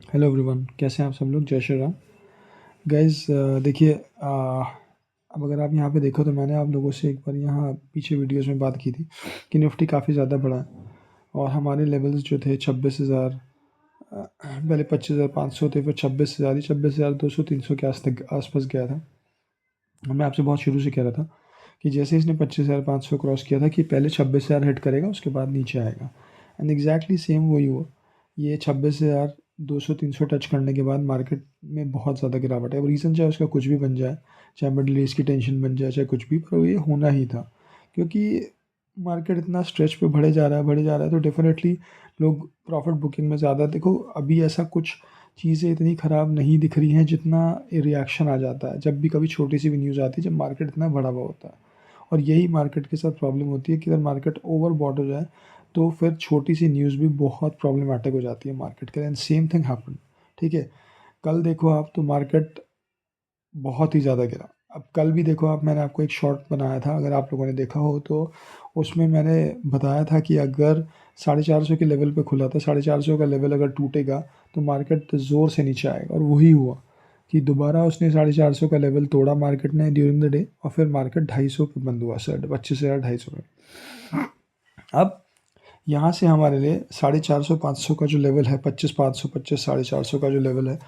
Hello everyone, कैसे हैं आप सब लोग। जय श्री राम। गाइस, देखिए, अब अगर आप यहाँ पे देखो तो मैंने आप लोगों से एक बार यहाँ पीछे वीडियोस में बात की थी कि निफ्टी काफ़ी ज़्यादा बढ़ा है और हमारे लेवल्स जो थे 26,000, पहले 25,500 थे, फिर 26,000 ही 26,200 300 के आसपास गया था। और मैं आपसे बहुत शुरू से कह रहा था कि जैसे इसने 25,500 क्रॉस किया था कि पहले 26,000 हिट करेगा, उसके बाद नीचे आएगा। एंड एग्जैक्टली सेम वही हुआ। ये 26,200 300 टच करने के बाद मार्केट में बहुत ज़्यादा गिरावट है। अब रीज़न चाहे उसका कुछ भी बन जाए, चाहे मिडल ईस्ट की टेंशन बन जाए, चाहे कुछ भी, पर ये होना ही था क्योंकि मार्केट इतना स्ट्रेच पे बढ़े जा रहा है तो डेफिनेटली लोग प्रॉफिट बुकिंग में ज़्यादा। देखो, अभी ऐसा कुछ चीज़ें इतनी ख़राब नहीं दिख रही हैं जितना रिएक्शन आ जाता है जब भी कभी छोटी सी भी न्यूज़ आती है, जब मार्केट इतना बढ़ा हुआ होता है। और यही मार्केट के साथ प्रॉब्लम होती है कि अगर मार्केट ओवर बॉट हो जाए तो फिर छोटी सी न्यूज़ भी बहुत प्रॉब्लमेटिक हो जाती है मार्केट के लिए। And same thing happen. ठीक है, कल देखो आप तो मार्केट बहुत ही ज़्यादा गिरा। अब कल भी देखो आप, मैंने आपको एक शॉर्ट बनाया था, अगर आप लोगों ने देखा हो तो उसमें मैंने बताया था कि अगर 450 के लेवल पे खुला था, 450 का लेवल अगर टूटेगा तो मार्केट ज़ोर से नीचे आएगा। और वही हुआ कि दोबारा उसने 450 का लेवल तोड़ा मार्केट ने ड्यूरिंग द डे, और फिर मार्केट 250 पे बंद हुआ सर, 25,250 पे। अब यहाँ से हमारे लिए 450 500 का जो लेवल है, 25,500 25,450 का जो लेवल है,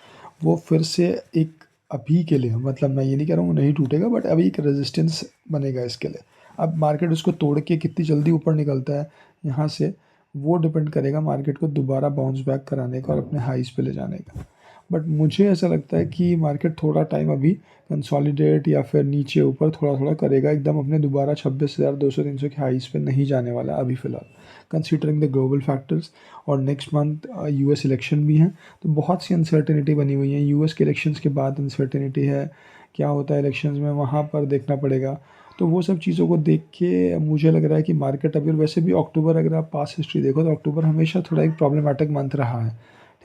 वो फिर से एक अभी के लिए, मतलब मैं ये नहीं कह रहा हूँ नहीं टूटेगा, बट अभी एक रेजिस्टेंस बनेगा इसके लिए। अब मार्केट उसको तोड़ के कितनी जल्दी ऊपर निकलता है यहाँ से, वो डिपेंड करेगा मार्केट को दोबारा बाउंस बैक कराने का और अपने हाईज पे ले जाने का। बट मुझे ऐसा लगता है कि मार्केट थोड़ा टाइम अभी कंसोलिडेट या फिर नीचे ऊपर थोड़ा थोड़ा करेगा, एकदम अपने दोबारा 26,200 300 के हाईज पे नहीं जाने वाला अभी फ़िलहाल, कंसीडरिंग द ग्लोबल फैक्टर्स। और नेक्स्ट मंथ यूएस इलेक्शन भी है, तो बहुत सी अनसर्टेनिटी बनी हुई है। यूएस के इलेक्शंस के बाद अनसर्टेनिटी है, क्या होता है इलेक्शंस में वहाँ पर देखना पड़ेगा। तो वो सब चीज़ों को देख के मुझे लग रहा है कि मार्केट अभी, वैसे भी अक्टूबर, अगर आप पास्ट हिस्ट्री देखो तो अक्टूबर हमेशा थोड़ा एक प्रॉब्लमेटिक मंथ रहा है।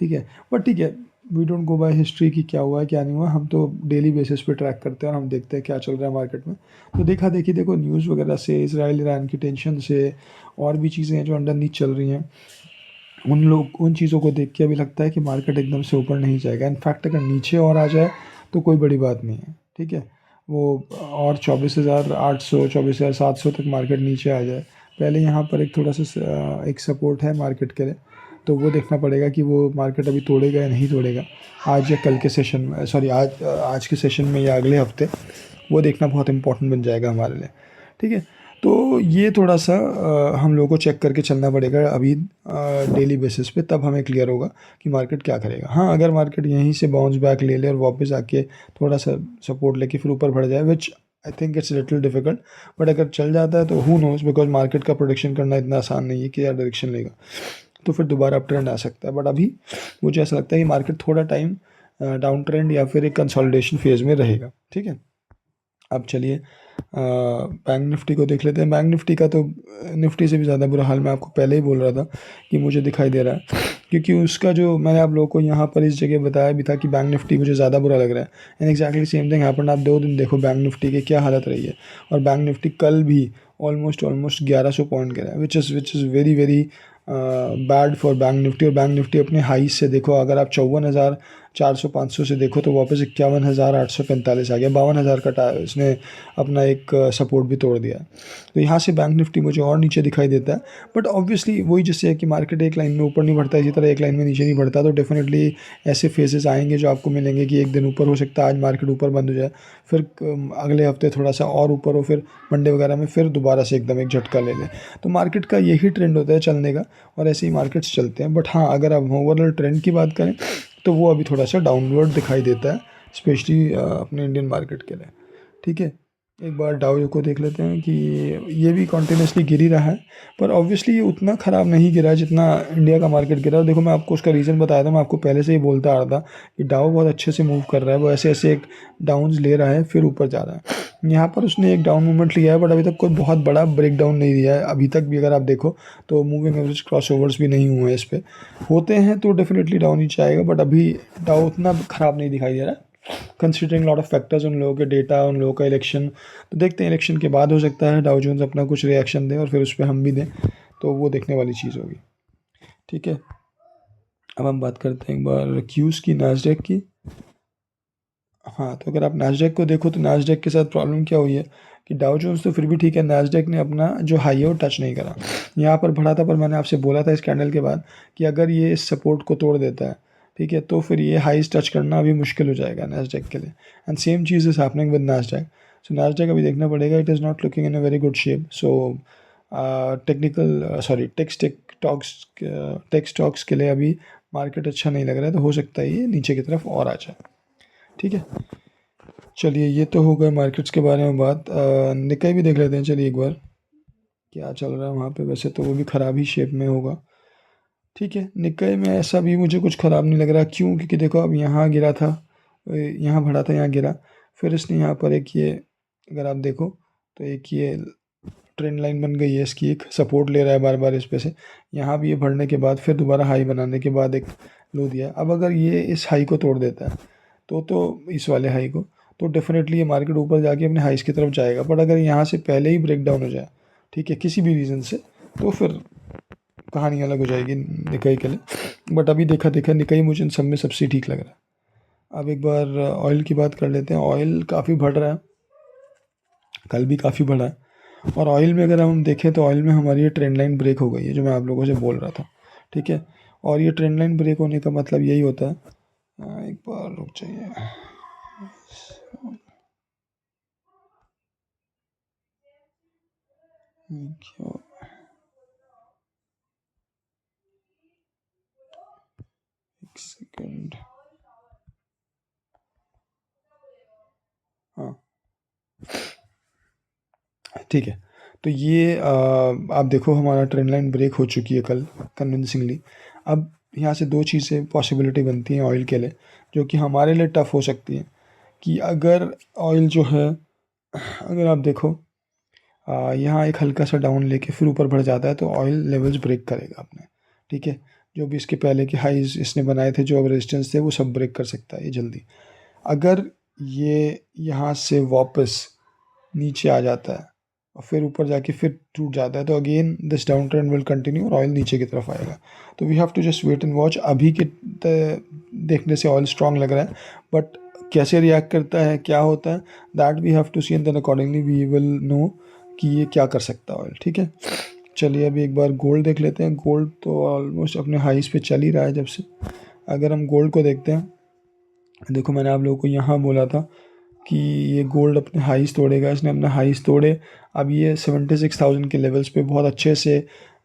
ठीक है, बट ठीक है, we don't go by history कि क्या हुआ है क्या नहीं हुआ, हम तो डेली बेसिस पे ट्रैक करते हैं और हम देखते हैं क्या चल रहा है मार्केट में। तो देखा देखी देखो, न्यूज़ वगैरह से, इसराइल ईरान की टेंशन से, और भी चीज़ें हैं जो अंडर नीच चल रही हैं, उन चीज़ों को देख के अभी लगता है कि मार्केट एकदम से ऊपर नहीं जाएगा। इनफैक्ट अगर नीचे और आ जाए तो कोई बड़ी बात नहीं है। ठीक है, वो और 24,800 24,700 तक मार्केट नीचे आ जाए, पहले यहाँ पर एक थोड़ा सा एक सपोर्ट है मार्केट के लिए, तो वो देखना पड़ेगा कि वो मार्केट अभी तोड़ेगा या नहीं तोड़ेगा, आज या कल के सेशन में, सॉरी आज के सेशन में या अगले हफ्ते। वो देखना बहुत इंपॉर्टेंट बन जाएगा हमारे लिए। ठीक है, तो ये थोड़ा सा हम लोगों को चेक करके चलना पड़ेगा अभी डेली बेसिस पे, तब हमें क्लियर होगा कि मार्केट क्या करेगा। हाँ, अगर मार्केट यहीं से बाउंस बैक ले ले और वापस आके थोड़ा सा सपोर्ट लेके फिर ऊपर बढ़ जाए, which I think it's little difficult, but अगर चल जाता है तो हु नोज, बिकॉज मार्केट का प्रोडिक्शन करना इतना आसान नहीं है कि यार डायरेक्शन लेगा, तो फिर दोबारा अप ट्रेंड आ सकता है। बट अभी मुझे ऐसा लगता है कि मार्केट थोड़ा टाइम डाउन ट्रेंड या फिर एक कंसोलिडेशन फेज में रहेगा। ठीक है, अब चलिए बैंक निफ्टी को देख लेते हैं। बैंक निफ्टी का तो निफ्टी से भी ज़्यादा बुरा हाल मैं आपको पहले ही बोल रहा था कि मुझे दिखाई दे रहा है, क्योंकि उसका जो मैंने आप लोगों को यहाँ पर इस जगह बताया भी था कि बैंक निफ्टी मुझे ज़्यादा बुरा लग रहा है। And exactly same thing happened. आप 2 दिन देखो बैंक निफ्टी की क्या हालत रही है, और बैंक निफ्टी कल भी ऑलमोस्ट 1100 पॉइंट गिरा है, which is very very bad for bank Nifty. और बैंक निफ्टी अपने हाई से देखो, अगर आप 54,400 500 से देखो तो वापस 51,845 आ गया, 52,000 का इसने अपना एक सपोर्ट भी तोड़ दिया। तो यहाँ से बैंक निफ्टी मुझे और नीचे दिखाई देता है। बट ऑब्वियसली वही, जैसे है कि मार्केट एक लाइन में ऊपर नहीं बढ़ता, इसी तरह एक लाइन में नीचे नहीं बढ़ता, तो डेफिनेटली ऐसे फेजेस आएंगे जो आपको मिलेंगे कि एक दिन ऊपर हो सकता है, आज मार्केट ऊपर बंद हो जाए, फिर अगले हफ्ते थोड़ा सा और ऊपर हो, फिर मंडे वगैरह में फिर दोबारा से एकदम एक झटका ले ले। तो मार्केट का यही ट्रेंड होता है चलने का, और ऐसे ही मार्केट्स चलते हैं। बट हाँ, अगर आप ओवरऑल ट्रेंड की बात करें तो वो अभी थोड़ा सा डाउनवर्ड दिखाई देता है, स्पेशली अपने इंडियन मार्केट के लिए। ठीक है, एक बार डाउ को देख लेते हैं कि ये भी कंटिन्यूसली गिर ही रहा है, पर ऑब्वियसली ये उतना ख़राब नहीं गिरा है जितना इंडिया का मार्केट गिरा। देखो, मैं आपको उसका रीज़न बताया था, मैं आपको पहले से ही बोलता आ रहा था कि डाउ बहुत अच्छे से मूव कर रहा है, वो ऐसे ऐसे एक डाउन्स ले रहा है फिर ऊपर जा रहा है। यहाँ पर उसने एक डाउन मूवमेंट लिया है, बट अभी तक कोई बहुत बड़ा ब्रेक डाउन नहीं दिया है अभी तक भी। अगर आप देखो तो मूविंग एवरेज क्रॉस ओवर्स भी नहीं हुए हैं इस पर, होते हैं तो डेफिनेटली डाउन ही जाएगा, बट अभी डाउ उतना ख़राब नहीं दिखाई दे रहा है, कंसिडरिंग लॉट ऑफ फैक्टर्स, उन लोगों के डेटा, उन लोगों का इलेक्शन। तो देखते हैं, इलेक्शन के बाद हो सकता है डाउ जोन्स अपना कुछ रिएक्शन दे और फिर उस पर हम भी दें, तो वो देखने वाली चीज़ होगी। ठीक है, अब हम बात करते हैं एक बार क्यूज़ की, नास्डैक की। हाँ, तो अगर आप नास्डैक को देखो तो नास्डैक के साथ प्रॉब्लम क्या हुई है कि डाउ जोन्स तो फिर भी ठीक है, नास्डैक ने अपना जो हाई है वो टच नहीं करा। यहाँ पर बढ़ा था, पर मैंने आपसे बोला था इस कैंडल के बाद कि अगर ये इस सपोर्ट को तोड़ देता है, ठीक है, तो फिर ये हाईज टच करना अभी मुश्किल हो जाएगा नास्डैक के लिए। And same cheese is happening with Nasdaq. So Nasdaq अभी देखना पड़ेगा, it is not looking in a very good shape. So technical sorry tech stocks के लिए अभी मार्केट अच्छा नहीं लग रहा है, तो हो सकता है ये नीचे की तरफ और आ जाए। ठीक है, चलिए ये तो हो गए मार्केट्स के बारे में बात। निकाई भी देख लेते हैं, चलिए एक बार क्या चल रहा है वहाँ पे। वैसे तो वो भी ख़राब ही शेप में होगा। ठीक है, निकाई में ऐसा भी मुझे कुछ ख़राब नहीं लग रहा। क्यों? क्योंकि देखो अब यहाँ गिरा था, यहाँ बढ़ा था, यहाँ गिरा, फिर इसने यहाँ पर एक ये, अगर आप देखो तो एक ये ट्रेंड लाइन बन गई है इसकी, एक सपोर्ट ले रहा है बार बार इस पे से। यहाँ भी ये बढ़ने के बाद फिर दोबारा हाई बनाने के बाद एक लो दिया। अब अगर ये इस हाई को तोड़ देता है तो इस वाले हाई को, तो डेफिनेटली ये मार्केट ऊपर जाके अपने हाइस की तरफ जाएगा। बट अगर यहाँ से पहले ही ब्रेक डाउन हो जाए, ठीक है, किसी भी रीज़न से, तो फिर कहानी अलग हो जाएगी निकाई के लिए। बट अभी देखा देखा निकाई मुझे इन सब में सबसे ठीक लग रहा है। अब एक बार ऑयल की बात कर लेते हैं। ऑयल काफ़ी बढ़ रहा है, कल भी काफ़ी बढ़ा है। और ऑयल में अगर हम देखें तो ऑयल में हमारी ये ट्रेंड लाइन ब्रेक हो गई है, जो मैं आप लोगों से बोल रहा था। ठीक है, और ये ट्रेंड लाइन ब्रेक होने का मतलब यही होता है, एक बार रुक जाइए, क्या, एक सेकेंड, हाँ ठीक है। तो ये आप देखो हमारा ट्रेंड लाइन ब्रेक हो चुकी है कल कन्विंसिंगली। अब यहाँ से दो चीज़ें पॉसिबिलिटी बनती हैं ऑयल के लिए, जो कि हमारे लिए टफ हो सकती हैं। कि अगर ऑयल जो है, अगर आप देखो यहाँ एक हल्का सा डाउन लेके फिर ऊपर बढ़ जाता है, तो ऑयल लेवल्स ब्रेक करेगा अपने। ठीक है, जो भी इसके पहले के हाइज इसने बनाए थे, जो अब रेजिस्टेंस थे, वो सब ब्रेक कर सकता है ये जल्दी। अगर ये यहाँ से वापस नीचे आ जाता है और फिर ऊपर जाके फिर टूट जाता है, तो again this down trend will continue और ऑयल नीचे की तरफ आएगा। तो we have to just wait and watch. अभी के देखने से ऑयल स्ट्रांग लग रहा है, बट कैसे रिएक्ट करता है, क्या होता है, that we have to see and then accordingly we will know कि ये क्या कर सकता है ऑयल। ठीक है, चलिए अभी एक बार गोल्ड देख लेते हैं। गोल्ड तो ऑलमोस्ट अपने हाईस पे चल ही रहा है जब से। अगर हम गोल्ड को देखते हैं, देखो मैंने आप लोगों को यहाँ बोला था कि ये गोल्ड अपने हाईस तोड़ेगा, इसने अपने हाईस तोड़े। अब ये 76,000 के लेवल्स पे बहुत अच्छे से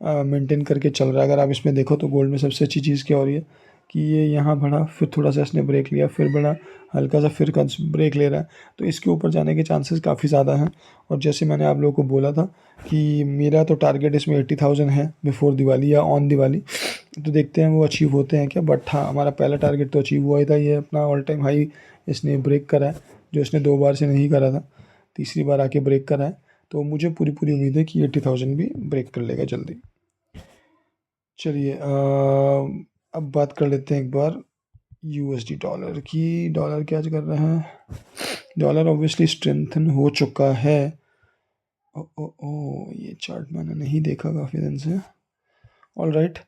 मेंटेन करके चल रहा है। अगर आप इसमें देखो तो गोल्ड में सबसे अच्छी चीज़ क्या हो रही है कि ये यहाँ बढ़ा, फिर थोड़ा सा इसने ब्रेक लिया, फिर बढ़ा हल्का सा, फिर ब्रेक ले रहा है, तो इसके ऊपर जाने के चांसेस काफ़ी ज़्यादा हैं। और जैसे मैंने आप लोगों को बोला था कि मेरा तो टारगेट इसमें 80,000 है बिफोर दिवाली या ऑन दिवाली, तो देखते हैं वो अचीव होते हैं क्या। बट हाँ, हमारा पहला टारगेट तो अचीव हुआ ही था। ये अपना ऑल टाइम हाई इसने ब्रेक करा है, जो इसने 2 बार से नहीं करा था, तीसरी बार आके ब्रेक करा है। तो मुझे पूरी पूरी उम्मीद है कि 80,000 भी ब्रेक कर लेगा जल्दी। चलिए अब बात कर लेते हैं एक बार यूएसडी डॉलर की। डॉलर क्या कर रहे हैं? डॉलर ऑब्वियसली स्ट्रेंथन हो चुका है। ओ ओ ओ, ये चार्ट मैंने नहीं देखा काफ़ी दिन से। All right,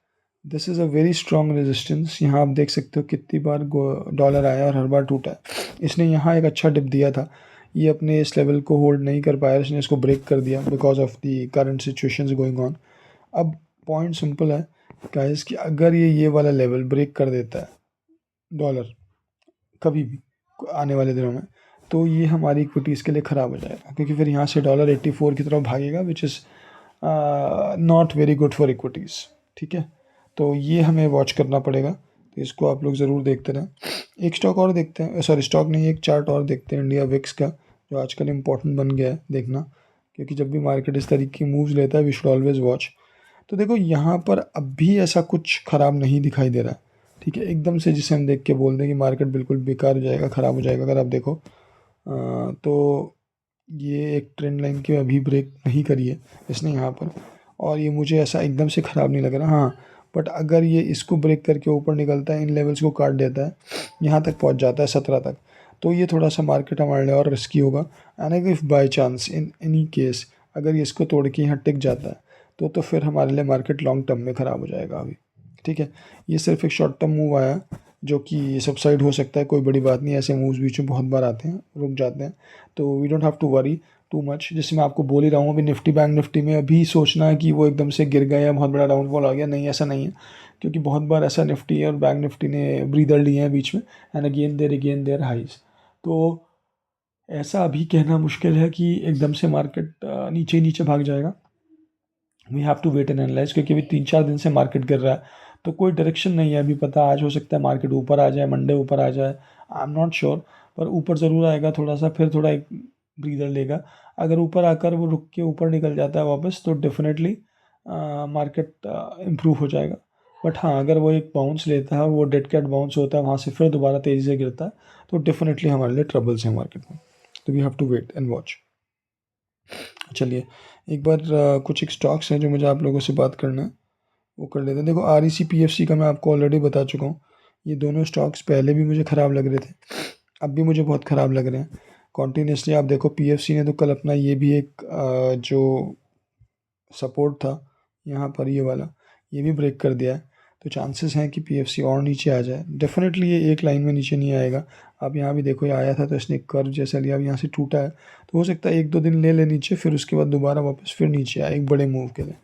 this is a very strong resistance. यहाँ आप देख सकते हो कितनी बार डॉलर आया और हर बार टूटा है। इसने यहाँ एक अच्छा डिप दिया था, ये अपने इस लेवल को होल्ड नहीं कर पाया, इसने इसको ब्रेक कर दिया because of the current situations going on. अब पॉइंट सिंपल है गाइस कि अगर ये वाला लेवल ब्रेक कर देता है डॉलर कभी भी आने वाले दिनों में, तो ये हमारी इक्विटीज़ के लिए ख़राब हो जाएगा, क्योंकि फिर यहाँ से डॉलर 84 की तरफ भागेगा, which is not very good for equities. ठीक है, तो ये हमें वॉच करना पड़ेगा, तो इसको आप लोग ज़रूर देखते रहें। एक स्टॉक और देखते हैं, सॉरी स्टॉक नहीं, एक चार्ट और देखते हैं इंडिया विक्स का, जो आजकल इम्पोर्टेंट बन गया है देखना, क्योंकि जब भी मार्केट इस तरीके की मूव्स लेता है वी शुड ऑलवेज वॉच। तो देखो यहाँ पर अभी ऐसा कुछ ख़राब नहीं दिखाई दे रहा है। ठीक है, एकदम से जिसे हम देख के बोल दें कि मार्केट बिल्कुल बेकार हो जाएगा, ख़राब हो जाएगा, अगर आप देखो तो ये एक ट्रेंड लाइन की अभी ब्रेक नहीं करी है इसने यहाँ पर, और ये मुझे ऐसा एकदम से ख़राब नहीं लग रहा। हाँ, बट अगर ये इसको ब्रेक करके ऊपर निकलता है, इन लेवल्स को काट देता है, यहाँ तक पहुँच जाता है 17 तक, तो ये थोड़ा सा मार्केट हमारे लिए और रिस्की होगा। And if by chance in any case अगर ये इसको तोड़ के यहाँ टिक जाता है, तो फिर हमारे लिए मार्केट लॉन्ग टर्म में ख़राब हो जाएगा अभी। ठीक है, ये सिर्फ एक शॉर्ट टर्म मूव आया जो कि सबसाइड हो सकता है, कोई बड़ी बात नहीं, ऐसे मूव्स बीच में बहुत बार आते हैं, रुक जाते हैं, तो we don't have to worry too much. जैसे मैं आपको बोल ही रहा हूँ, अभी निफ्टी बैंक निफ्टी में अभी सोचना है कि वो एकदम से गिर गया या बहुत बड़ा डाउनफॉल आ गया, नहीं ऐसा नहीं है, क्योंकि बहुत बार ऐसा निफ्टी और बैंक निफ्टी ने ब्रीदर लिए हैं बीच में, एंड अगेन देयर हाइज। तो ऐसा अभी कहना मुश्किल है कि एकदम से मार्केट नीचे ही नीचे भाग जाएगा। We have to wait and analyse, क्योंकि अभी 3-4 दिन से मार्केट गिर रहा है, तो कोई डायरेक्शन नहीं है अभी पता। आज हो सकता है मार्केट ऊपर आ जाए, मंडे ऊपर आ जाए, आई एम नॉट श्योर, पर ऊपर ज़रूर आएगा थोड़ा सा, फिर थोड़ा एक ब्रीदर लेगा। अगर ऊपर आकर वो रुक के ऊपर निकल जाता है वापस, तो डेफिनेटली मार्केट इम्प्रूव हो जाएगा। बट हाँ, अगर वो एक बाउंस लेता है, वो डेड कैट बाउंस होता है, वहाँ से फिर दोबारा तेज़ी से गिरता है, तो डेफिनेटली हमारे लिए ट्रबल्स हैं मार्केट में, तो we have to wait and watch. चलिए, एक बार कुछ एक स्टॉक्स हैं जो मुझे आप लोगों से बात करना है, वो कर लेते हैं। देखो, R E C P F C का मैं आपको ऑलरेडी बता चुका हूँ। ये दोनों स्टॉक्स पहले भी मुझे ख़राब लग रहे थे, अब भी मुझे बहुत ख़राब लग रहे हैं कॉन्टीन्यूसली। आप देखो, पी एफ सी ने तो कल अपना ये भी एक जो सपोर्ट था यहाँ पर, ये वाला, ये भी ब्रेक कर दिया है, तो चांसेस हैं कि पी एफ सी और नीचे आ जाए। डेफिनेटली ये एक लाइन में नीचे नहीं आएगा। आप यहाँ भी देखो, ये आया था तो इसने कर्व जैसा लिया, अब यहाँ से टूटा है, तो हो सकता है 1-2 दिन ले ले नीचे, फिर उसके बाद दोबारा वापस फिर नीचे आए एक बड़े मूव के लिए,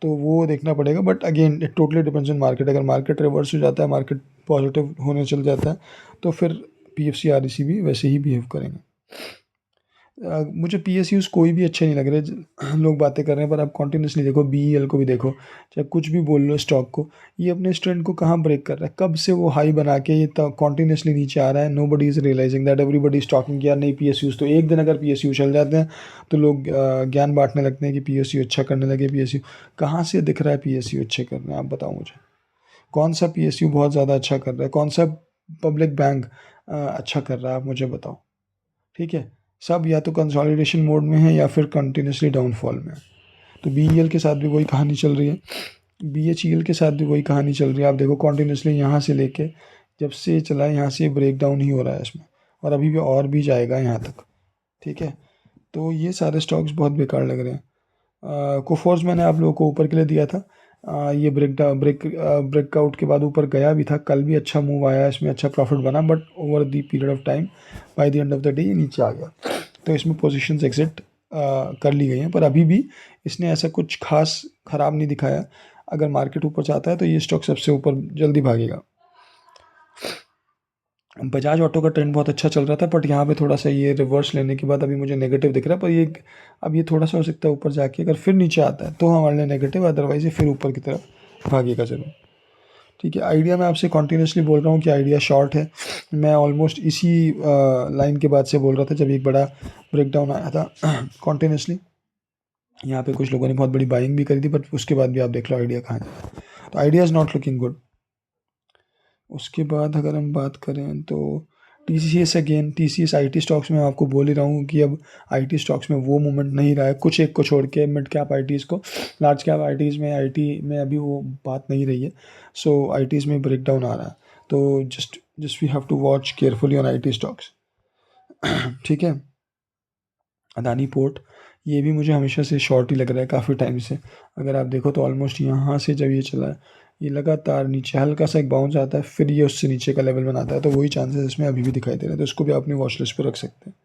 तो वो देखना पड़ेगा। But again it totally depends on market. अगर मार्केट रिवर्स हो जाता है, मार्केट पॉजिटिव होने चल जाता है, तो फिर P F C R E C भी वैसे ही बिहेव करेंगे। मुझे पी एस यूज़ कोई भी अच्छे नहीं लग रहे। लोग बातें कर रहे हैं, पर आप कॉन्टिन्यूसली देखो, बी ई एल को भी देखो, चाहे कुछ भी बोल लो स्टॉक को, ये अपने इस ट्रेंड को कहाँ ब्रेक कर रहा है, कब से वो हाई बना के ये कॉन्टिन्यूसली नीचे आ रहा है। Nobody is realising that, everybody is talking यार नहीं पी एस यूज़, तो एक दिन अगर पी एस यू चल जाते हैं तो लोग ज्ञान बांटने लगते हैं कि पी एस यू अच्छा करने लगे। पी एस यू कहाँ से दिख रहा है पी एस यू अच्छे कर रहे हैं, आप बताओ मुझे, कौन सा पी एस यू बहुत ज़्यादा अच्छा कर रहा है, कौन सा पब्लिक बैंक अच्छा कर रहा है, आप मुझे बताओ। ठीक है, सब या तो कंसोलिडेशन मोड में है या फिर कंटिन्यूसली डाउनफॉल में है। तो बी के साथ भी वही कहानी चल रही है, बी एच ई एल के साथ भी वही कहानी चल रही है। आप देखो, कॉन्टीन्यूसली यहाँ से लेके जब से ये चला है, यहाँ से ब्रेक डाउन ही हो रहा है इसमें, और अभी भी और भी जाएगा यहाँ तक। ठीक है, तो ये सारे स्टॉक्स बहुत बेकार लग रहे हैं। कोफोर्स मैंने आप लोगों को ऊपर के लिए दिया था, ये ब्रेकआउट के बाद ऊपर गया भी था, कल भी अच्छा मूव आया, इसमें अच्छा प्रॉफिट बना, but over the period of time, by the end of the day ये नीचे आ गया, तो इसमें पोजीशंस एग्जिट कर ली गई हैं। पर अभी भी इसने ऐसा कुछ खास ख़राब नहीं दिखाया। अगर मार्केट ऊपर जाता है तो ये स्टॉक सबसे ऊपर जल्दी भागेगा। बजाज ऑटो का ट्रेंड बहुत अच्छा चल रहा था, बट यहाँ पे थोड़ा सा ये रिवर्स लेने के बाद अभी मुझे नेगेटिव दिख रहा है, पर ये अब ये थोड़ा सा हो सकता है ऊपर जाके अगर फिर नीचे आता है तो हमारे लिए नेगेटिव, अदरवाइज ये फिर ऊपर की तरफ भागेगा ज़रूर। ठीक है, आइडिया मैं आपसे कॉन्टीन्यूसली बोल रहा हूँ कि आइडिया शॉर्ट है। मैं ऑलमोस्ट इसी लाइन के बाद से बोल रहा था जब एक बड़ा ब्रेकडाउन आया था कॉन्टीन्यूसली। यहाँ पे कुछ लोगों ने बहुत बड़ी बाइंग भी करी थी, बट उसके बाद भी आप देख लो आइडिया कहाँ है, तो Idea is not looking good. उसके बाद अगर हम बात करें तो T C S, again T C S I T stocks में आपको बोल ही रहा हूँ कि अब आई टी स्टॉक्स में वो मूवमेंट नहीं रहा है, कुछ एक को छोड़ के मिड कैप आई टीज़ को, लार्ज कैप आई टीज़ में, आई टी में अभी वो बात नहीं रही है। सो आई टीज़ में ब्रेक डाउन आ रहा है, तो just we have to watch carefully on I T stocks. ठीक है, अदानी पोर्ट, ये भी मुझे हमेशा से शॉर्ट ही लग रहा है काफ़ी टाइम से। अगर आप देखो तो ऑलमोस्ट यहाँ से जब ये चला है, ये लगातार नीचे हल्का सा एक बाउंस आता है, फिर ये उससे नीचे का लेवल बनाता है, तो वही चांसेस इसमें अभी भी दिखाई दे रहे हैं, तो इसको भी अपनी वॉच लिस्ट पर रख सकते हैं।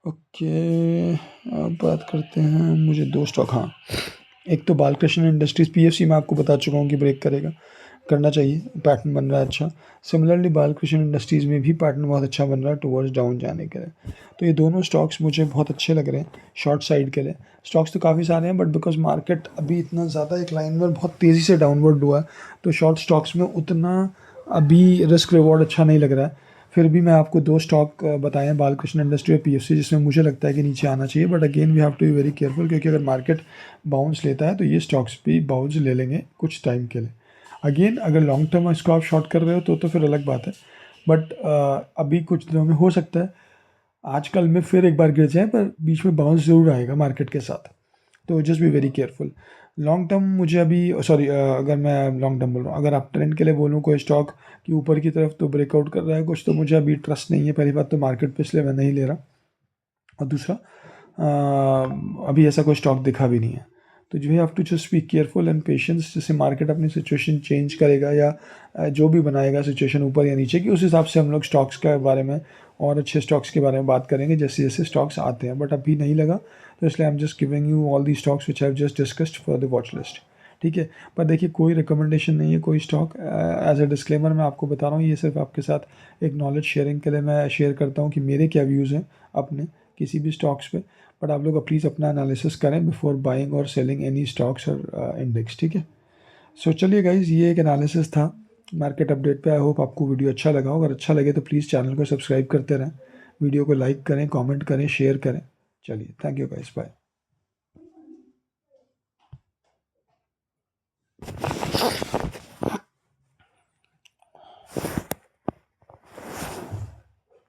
ओके, अब बात करते हैं, मुझे दो स्टॉक, हाँ, एक तो बालकृष्ण इंडस्ट्रीज़, पीएफसी मैं आपको बता चुका हूँ कि ब्रेक करेगा, करना चाहिए, पैटर्न बन रहा है अच्छा। सिमिलरली बालकृष्ण इंडस्ट्रीज़ में भी पैटर्न बहुत अच्छा बन रहा है टुवर्ड्स डाउन जाने के लिए, तो ये दोनों स्टॉक्स मुझे बहुत अच्छे लग रहे हैं शॉर्ट साइड के लिए। स्टॉक्स तो काफ़ी सारे हैं, बट बिकॉज मार्केट अभी इतना ज़्यादा एक लाइन में बहुत तेज़ी से डाउनवर्ड हुआ है, तो शॉर्ट स्टॉक्स में उतना अभी रिस्क रिवॉर्ड अच्छा नहीं लग रहा है। फिर भी मैं आपको दो स्टॉक बताए हैं, बालकृष्ण इंडस्ट्री और पीएफसी, जिसमें मुझे लगता है कि नीचे आना चाहिए, but again we have to be very careful, क्योंकि अगर मार्केट बाउंस लेता है तो ये स्टॉक्स भी बाउंस ले लेंगे कुछ टाइम के लिए। अगेन अगर लॉन्ग टर्म इसको आप शॉर्ट कर रहे हो तो फिर अलग बात है, बट अभी कुछ दिनों में हो सकता है आजकल में फिर एक बार गिर जाए, पर बीच में बाउंस ज़रूर आएगा मार्केट के साथ, तो just be very careful. Long term मुझे अभी, सॉरी, अगर मैं लॉन्ग टर्म बोल रहा हूँ, अगर आप ट्रेंड के लिए बोलूँ कोई स्टॉक कि ऊपर की तरफ तो ब्रेकआउट कर रहा है कुछ, तो मुझे अभी ट्रस्ट नहीं है। पहली बात तो मार्केट पे, इसलिए मैं नहीं ले रहा, और दूसरा अभी ऐसा कोई स्टॉक दिखा भी नहीं है, तो you have to just be careful and patience. जैसे मार्केट अपनी सिचुएशन चेंज करेगा या जो भी बनाएगा सिचुएशन ऊपर या नीचे की, उस हिसाब से हम लोग स्टॉक्स के बारे में और अच्छे स्टॉक्स के बारे में बात करेंगे जैसे जैसे स्टॉक्स आते हैं। बट अभी नहीं लगा, तो इसलिए I am just giving you all the stocks which have just discussed for the watch list. ठीक है, पर देखिए कोई रिकमेंडेशन नहीं है कोई स्टॉक। एज अ डिस्क्लेमर मैं आपको बता रहा हूँ, ये सिर्फ आपके साथ एक नॉलेज शेयरिंग के लिए मैं शेयर करता हूँ कि मेरे क्या व्यूज़ हैं अपने किसी भी स्टॉक्स पे। बट आप लोग प्लीज़ अपना एनालिसिस करें बिफोर बाइंग और सेलिंग एनी स्टॉक्स और इंडेक्स। ठीक है, सो चलिए गाइज, ये एक एनालिसिस था मार्केट अपडेट पे। आई होप आपको वीडियो अच्छा लगा हो। अगर अच्छा लगे तो प्लीज़ चैनल को सब्सक्राइब करते रहें, वीडियो को लाइक करें, कमेंट करें, शेयर करें। चलिए, थैंक यू गाइज, बाय।